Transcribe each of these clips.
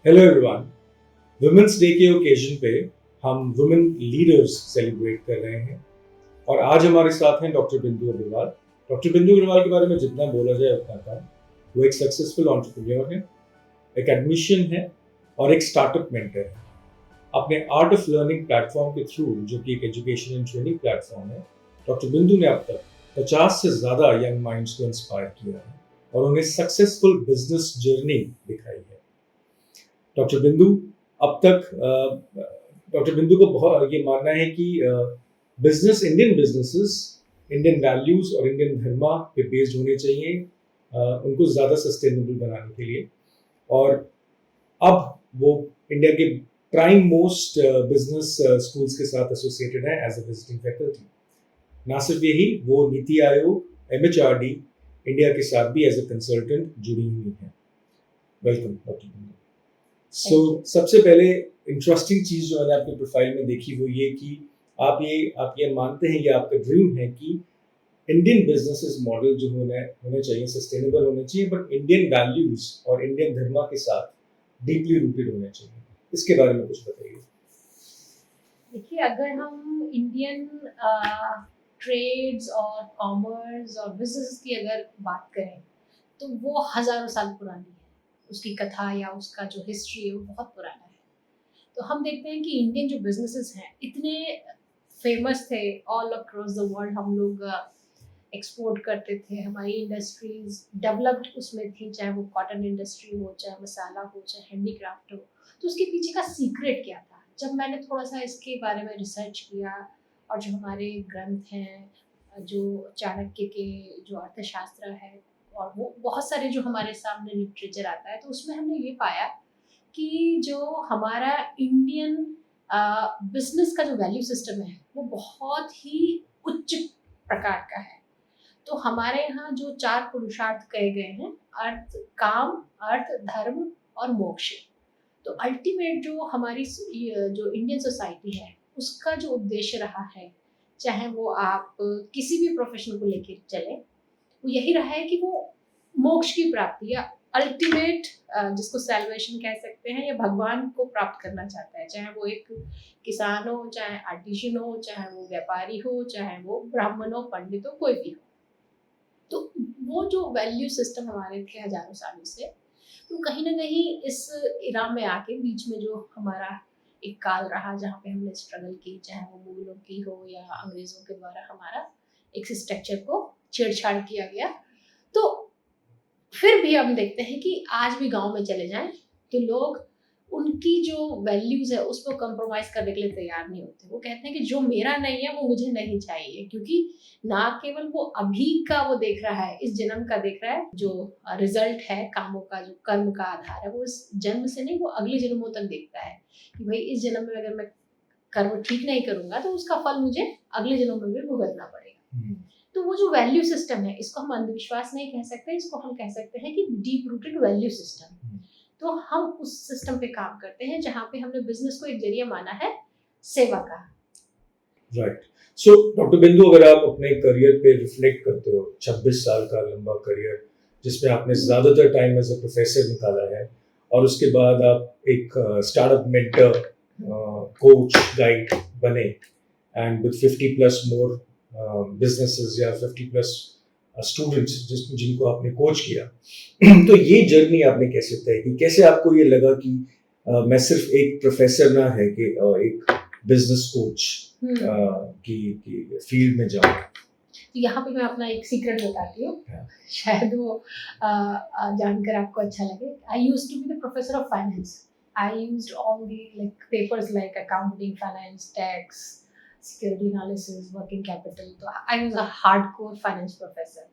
Hello everyone. Women's day के occasion पे हम वुमेन लीडर्स सेलिब्रेट कर रहे हैं और आज हमारे साथ हैं डॉक्टर बिंदु अग्रवाल। डॉक्टर बिंदु अग्रवाल के बारे में जितना बोला जाए उतना कम। वो एक सक्सेसफुल एंटरप्रेन्योर है, एकेडमिशियन है और एक स्टार्टअप मेंटर है। अपने आर्ट ऑफ लर्निंग प्लेटफॉर्म के थ्रू, जो कि एक एजुकेशन एंड ट्रेनिंग प्लेटफॉर्म है, डॉक्टर बिंदु ने अब तक 50 से ज़्यादा यंग माइंड्स को इंस्पायर किया है और उन्हें सक्सेसफुल बिजनेस जर्नी दिखाई है। डॉक्टर बिंदु अब तक डॉक्टर बिंदु को बहुत ये मानना है कि इंडियन बिजनेसेस इंडियन वैल्यूज और इंडियन धर्मा पे बेस्ड होने चाहिए, उनको ज़्यादा सस्टेनेबल बनाने के लिए। और अब वो इंडिया के प्राइम मोस्ट बिजनेस स्कूल्स के साथ एसोसिएटेड है एज अ विजिटिंग फैकल्टी। ना सिर्फ यही, वो नीति आयोग, MHRD इंडिया के साथ भी एज अ कंसल्टेंट जुड़ी हुई है। वेलकम डॉक्टर बिंदु। सबसे पहले इंटरेस्टिंग चीज जो मैंने आपके प्रोफाइल में देखी वो ये कि आप ये मानते हैं, ये आपका ड्रीम है कि इंडियन बिजनेसेस मॉडल जो होने चाहिए सस्टेनेबल होने चाहिए, बट इंडियन वैल्यूज और इंडियन धर्मा के साथ डीपली रूटेड होने चाहिए। इसके बारे में कुछ बताइए। देखिए, अगर हम इंडियन ट्रेड्स और कॉमर्स और बिजनेस की अगर बात करें तो वो हजारों साल पुरानी है। उसकी कथा या उसका जो हिस्ट्री है वो बहुत पुराना है। तो हम देखते हैं कि इंडियन जो बिजनेसेस हैं इतने फेमस थे ऑल अक्रॉस द वर्ल्ड। हम लोग एक्सपोर्ट करते थे, हमारी इंडस्ट्रीज डेवलप्ड उसमें थी, चाहे वो कॉटन इंडस्ट्री हो, चाहे मसाला हो, चाहे हैंडीक्राफ्ट हो। तो उसके पीछे का सीक्रेट क्या था? जब मैंने थोड़ा सा इसके बारे में रिसर्च किया और जो हमारे ग्रंथ हैं, जो चाणक्य के जो अर्थशास्त्र है और वो बहुत सारे जो हमारे सामने लिटरेचर आता है, तो उसमें हमने ये पाया कि जो हमारा इंडियन बिजनेस का जो वैल्यू सिस्टम है वो बहुत ही उच्च प्रकार का है। तो हमारे यहाँ जो 4 पुरुषार्थ कहे गए हैं, अर्थ, काम, अर्थ, धर्म और मोक्ष। तो अल्टीमेट जो हमारी जो इंडियन सोसाइटी है उसका जो उद्देश्य रहा है, चाहे वो आप किसी भी प्रोफेशन को लेकर चले, वो यही रहा है कि वो मोक्ष की प्राप्ति या अल्टीमेट जिसको सैल्वेशन कह सकते हैं या भगवान को प्राप्त करना चाहता है। चाहे वो एक किसान हो, चाहे आर्टिशियन हो, चाहे वो व्यापारी हो, चाहे वो ब्राह्मण हो, पंडित हो, कोई भी हो। तो वो जो वैल्यू सिस्टम हमारे थे हजारों सालों से, तो कहीं ना कहीं इस इरा में आके बीच में जो हमारा एक काल रहा जहाँ पे हमने स्ट्रगल की, चाहे वो मुगलों की हो या अंग्रेजों के द्वारा हमारा एक स्ट्रक्चर को छेड़छाड़ किया गया। तो फिर भी हम देखते हैं कि आज भी गांव में चले जाएं तो लोग उनकी जो वैल्यूज है उस पर कॉम्प्रोमाइज करने के लिए तैयार नहीं होते। वो कहते हैं कि जो मेरा नहीं है वो मुझे नहीं चाहिए, क्योंकि ना केवल वो अभी का वो देख रहा है, इस जन्म का देख रहा है, जो रिजल्ट है कामों का, जो कर्म का आधार है, वो इस जन्म से नहीं, वो अगले जन्मों तक देखता है कि भाई इस जन्म में अगर मैं कर्म ठीक नहीं करूंगा तो उसका फल मुझे अगले जन्म में भी भुगतना पड़ेगा। तो वो जो वैल्यू सिस्टम है, इसको हम अंधविश्वास नहीं कह सकते, इसको हम कह सकते हैं कि डीप रूटेड वैल्यू सिस्टम। तो हम उस सिस्टम पे काम करते हैं जहाँ पे हमने बिजनेस को एक जरिया माना है सेवा का। राइट। सो डॉक्टर बिंदु, अगर आप अपने करियर पे रिफ्लेक्ट करते हो, 26 साल का लंबा करियर जिसमें आपने ज़्यादातर टाइम एज अ प्रोफेसर निकाला है और उसके बाद आप एक स्टार्टअप मेंटर, कोच, गाइड बने, and with 50 plus more businesses या 50 प्लस स्टूडेंट्स जिनको आपने कोच किया तो ये जर्नी आपने कैसे तय की? कैसे आपको ये लगा कि मैं सिर्फ एक प्रोफेसर ना है कि एक बिजनेस कोच की फील्ड में जाऊँ? यहाँ पे मैं अपना एक सीक्रेट बताती हूँ, शायद वो जानकर आपको अच्छा लगे। I used to be the professor of finance. I used all the like papers like accounting, finance, tax, security analysis, working capital. तो I was a hardcore finance professor.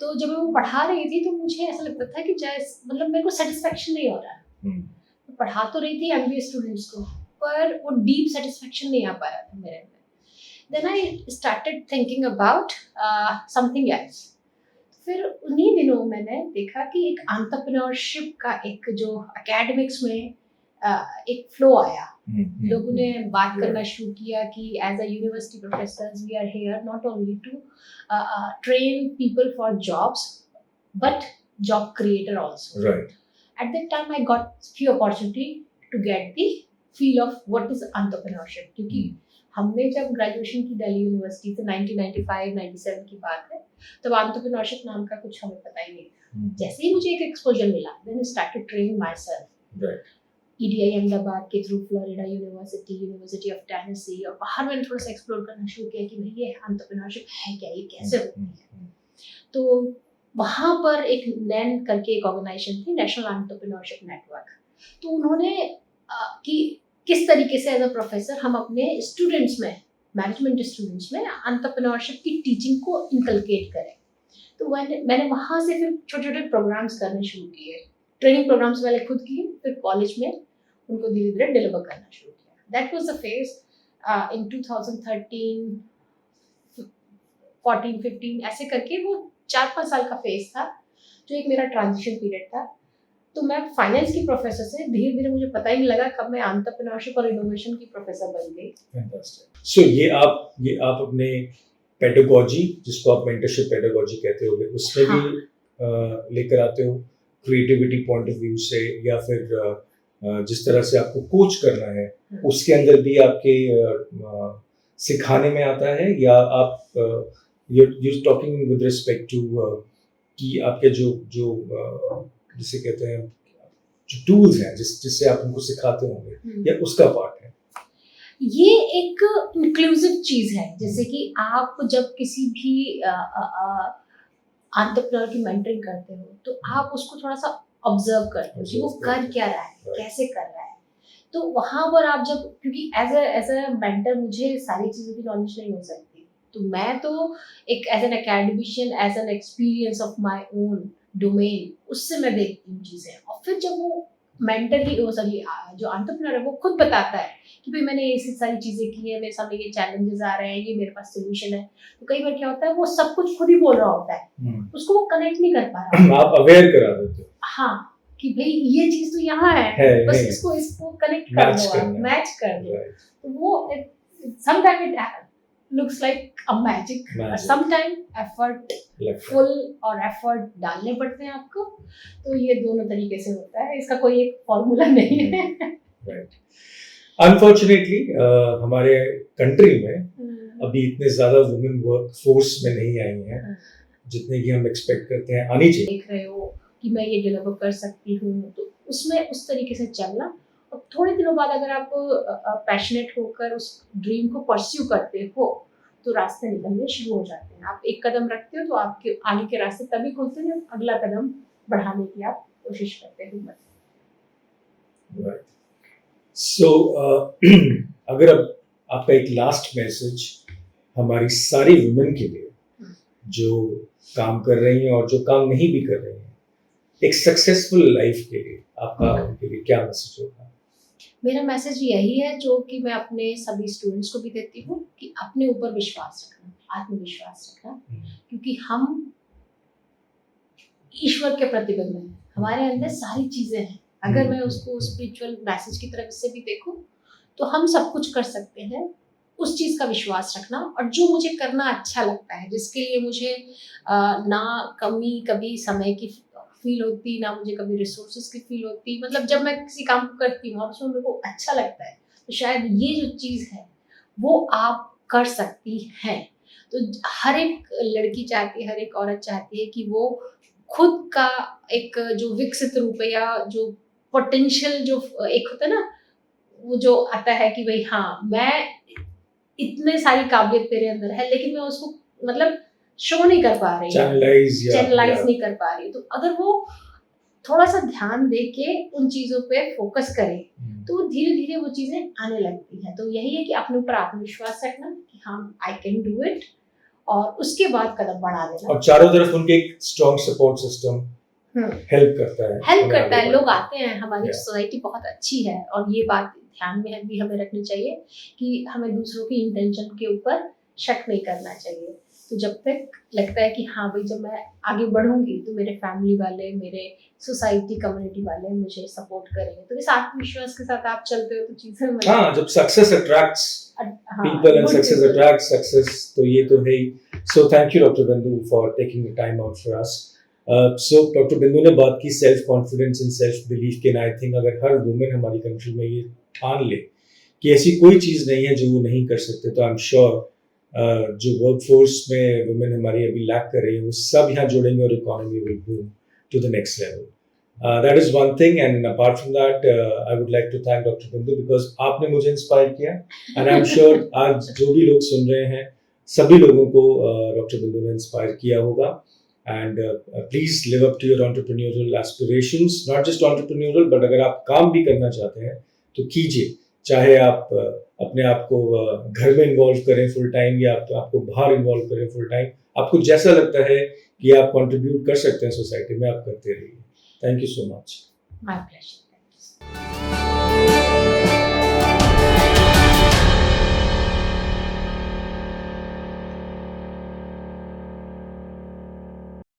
तो जब मैं वो पढ़ा रही थी तो मुझे ऐसा लगता था कि जैसे मतलब मेरे को सेटिस्फेक्शन नहीं हो रहा। मैं पढ़ा तो रही थी MBA स्टूडेंट्स को, पर वो डीप सेटिस्फेक्शन नहीं आ पाया था मेरे में। Then I started thinking about something else. फिर उन्हीं दिनों मैंने देखा कि एक एंटरप्रेन्योरशिप का एक जो एकेडमिक्स में एक फ्लो आया। लोगों ने बात करना शुरू किया कि as a university professors we are here not only to train people for jobs but job creator also. Right. At that time I got few opportunity to get the feel of what is entrepreneurship, क्योंकि हमने जब graduation की Delhi university से 1995-97 की बात है, तब entrepreneurship नाम का कुछ हमें पता ही नहीं था। जैसे ही मुझे एक एक्सपोजर मिला, then I started training myself. Right. EDI Ahmedabad के through, Florida university, university of Tennessee, और बाहर मैंने थोड़ा सा एक्सप्लोर करना शुरू किया कि भाई ये एंटरप्रेन्योरशिप है क्या, ये कैसे होती है। तो वहाँ पर एक नैन करके एक ऑर्गेनाइजेशन थी, नेशनल एंटरप्रेन्योरशिप नेटवर्क। तो उन्होंने कि किस तरीके से एज अ प्रोफेसर हम अपने स्टूडेंट्स में, मैनेजमेंट स्टूडेंट्स में एंटरप्रेन्योरशिप की टीचिंग को इनकलकेट करें। तो मैंने वहाँ से फिर छोटे छोटे प्रोग्राम्स करने शुरू किए। ट्रेनिंग प्रोग्राम्स पहले खुद किए, फिर कॉलेज में उनको धीरे धीरे डिलीवर करना शुरू किया। That was the phase in 2013, 14, 15 ऐसे करके वो 4-5 साल का फेज था, जो एक मेरा ट्रांजिशन पीरियड था। तो मैं फाइनेंस की प्रोफेसर से धीरे धीरे, मुझे पता ही नहीं लगा कब मैं एंटरप्रेन्योरशिप और इनोवेशन की प्रोफेसर बन गई। फैंटास्टिक। सो ये आप अपने पेडागोजी, जिसको आप मेंटरशिप पेडागोजी कहते होगे, उसमें हाँ। भी लेकर आते हो क्रिएटिविटी पॉइंट ऑफ व्यू से, या फिर जिस तरह से आपको कोच करना है उसके अंदर भी आपके सिखाने में आता है, या आप you're talking with respect to कि आपके जो जिसे कहते हैं जो टूल्स हैं जिससे आप उनको सिखाते होंगे, या उसका पार्ट है? ये एक इंक्लूसिव चीज है। जैसे कि आप जब किसी भी एंटरप्रेन्योर की मेंटरिंग करते हो, तो आप उसको थोड़ा सा ऑब्जर्व करते हो कि वो कर क्या रहा है, कैसे कर रहा है। तो वहाँ पर आप जब, क्योंकि एज अ मेंटर मुझे सारी चीज़ों की नॉलेज नहीं हो सकती, तो मैं तो एक as an academician, as an experience of my own domain, उससे मैं देखती हूँ चीज़ें। और फिर जब वो मेंटर ही, वो सॉरी जो एंटरप्रेन्योर है, वो खुद बताता है कि भाई मैंने ये सारी चीज़ें की है, मेरे सामने ये चैलेंजेस आ रहे हैं, ये मेरे पास सोल्यूशन है। तो कई बार क्या होता है, वो सब कुछ खुद ही बोल रहा होता है, उसको वो कनेक्ट नहीं कर पा रहा। आप अवेयर करा देते हो। हाँ, कि भाई ये चीज़ तो यहाँ है, बस इसको कनेक्ट कर दो, मैच कर दो। तो वो sometime it looks like a magic. Sometimes effortful और effort डालने पड़ते हैं आपको। तो ये दोनों तरीके से होता है, इसका कोई एक फॉर्मूला नहीं है। Unfortunately, हमारे कंट्री में अभी इतने ज्यादा वुमेन वर्क फोर्स में नहीं आई हैं जितने की हम एक्सपेक्ट करते हैं आनी चाहिए। देख रहे हो कि मैं ये डिलीवर कर सकती हूँ, तो उसमें उस तरीके से चलना। और थोड़े दिनों बाद अगर आप पैशनेट होकर उस ड्रीम को परस्यू करते हो, तो रास्ते निकलने शुरू हो जाते हैं। आप एक कदम रखते हो तो आपके आगे के रास्ते तभी खुलते हैं जब अगला कदम बढ़ाने की आप कोशिश करते हो। सो अगर अब आपका एक लास्ट मैसेज हमारी सारी वुमेन के लिए, जो काम कर रही हैं और जो काम नहीं भी कर रही हैं, एक सक्सेसफुल लाइफ के लिए आपका उनके लिए क्या मैसेज होगा? मेरा मैसेज यही है, जो कि मैं अपने सभी स्टूडेंट्स को भी देती हूँ, कि अपने ऊपर विश्वास रखना, आत्मविश्वास रखना, क्योंकि हम ईश्वर के प्रतिबिंब हैं, हमारे अंदर सारी चीज़ें हैं। अगर मैं उसको स्पिरिचुअल मैसेज की तरफ से भी देखूँ, तो हम सब कुछ कर सकते हैं। उस चीज़ का विश्वास रखना, और जो मुझे करना अच्छा लगता है, जिसके लिए मुझे ना कमी कभी समय की फील होती, ना मुझे कभी रिसोर्सेज की फील होती, मतलब जब मैं किसी काम को करती हूँ और उसमें मेरे को अच्छा लगता है, तो शायद ये जो चीज़ है वो आप कर सकती हैं। तो हर एक लड़की चाहती है, हर एक औरत चाहती है कि वो खुद का एक जो विकसित रूप है, या जो पोटेंशियल जो एक होता है ना, वो जो आता है कि भाई हाँ, मैं इतने सारी काबिलियत मेरे अंदर है, लेकिन मैं उसको मतलब शो नहीं कर पा रही, चैनलाइज नहीं कर पा रही। तो अगर वो थोड़ा सा ध्यान दे के उन चीज़ों पे फोकस करे, तो धीरे धीरे वो चीज़ें आने लगती हैं। तो यही है कि अपने ऊपर आत्मविश्वास रखना कि हाँ, आई कैन डू इट, और उसके बाद कदम बढ़ा देना। और चारों तरफ उनके एक स्ट्रॉन्ग सपोर्ट सिस्टम हेल्प करता है। लोग आते हैं, हमारी सोसाइटी बहुत अच्छी है, और ये बात ध्यान में भी हमें रखनी चाहिए कि हमें दूसरों की इंटेंशन के ऊपर शक नहीं करना चाहिए। तो जब तक लगता है कि हाँ भाई, जब मैं आगे बढ़ूंगी तो मेरे फैमिली वाले, मेरे सोसाइटी कम्युनिटी वाले मुझे सपोर्ट करेंगे, तो इस आत्मविश्वास के साथ आप चलते हो तो चीजें हाँ, जब success attracts people and success attracts success, तो ये तो है ही। सो थैंक यू डॉक्टर बिंदु for taking the time out for us. So doctor बिंदु ने बात की self confidence and self belief के, आई थिंक अगर हर वुमेन हमारी कंट्री में ये ठान ले कि ऐसी कोई चीज़ नहीं है जो वो नहीं कर सकते, तो आई एम श्योर जो वर्कफोर्स में वुमेन हमारी अभी लैक कर रही है वो सब यहाँ जुड़ेंगे और economy will boom to the next level. That is one thing, and apart from that, I would like to thank Dr. Bindu because आपने मुझे इंस्पायर किया, and I'm sure आज जो भी लोग सुन रहे हैं सभी लोगों को डॉक्टर बिंदु ने इंस्पायर किया होगा. And please live up to your entrepreneurial aspirations, not just entrepreneurial, but अगर आप काम भी करना चाहते हैं तो कीजिए, चाहे आप अपने आप को घर में इन्वॉल्व करें फुल टाइम या आपको बाहर इन्वॉल्व करें फुल टाइम. आपको जैसा लगता है कि आप कंट्रीब्यूट कर सकते हैं सोसाइटी में, आप करते रहिए. Thank you so much. My pleasure.